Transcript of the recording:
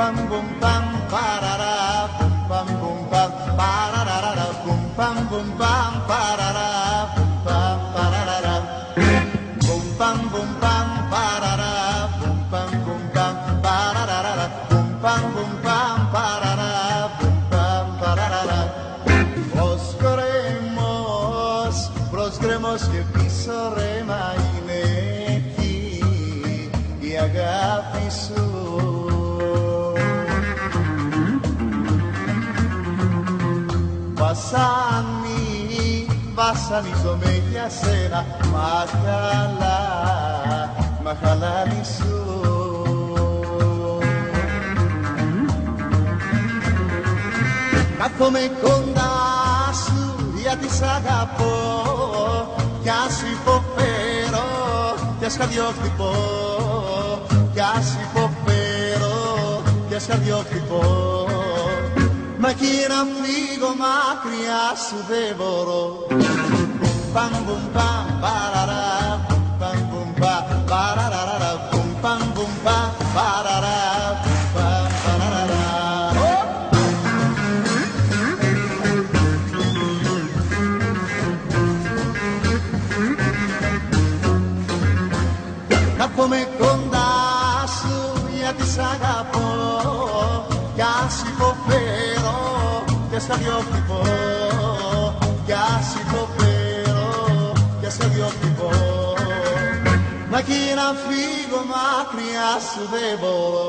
pam bum pam parara bum pam parara bum pam parara bum pam parara bum pam parara bum pam parara bum pam parara bum pam parara. Προσκρέμος και πίσω ρέμα είναι εκεί η αγάπη σου. Βασανίζομαι για σένα, μαχαλάλι σου. Κάθομαι κοντά σου γιατί σ' αγαπώ κι ας υποφέρω κι ας καρδιόχτυπω κι ας υποφέρω κι ας καρδιόχτυπω. Μα κι να φύγω μακριά σου δεν μπορώ. Παμ μπουμ παμ παραρά παμ μπουμ παμ παραρά μπουμ παμ μπουμ παμ παραρά μπουμ παμ παραρά. Κάθομαι κοντά σου γιατί σ' αγαπώ κι ας υποφέρω κι ας καρδιόχτυπω κι ας υποφέρω κι ας καρδιόχτυπω. Μα κι να φύγω μακριά σου δεν μπορώ.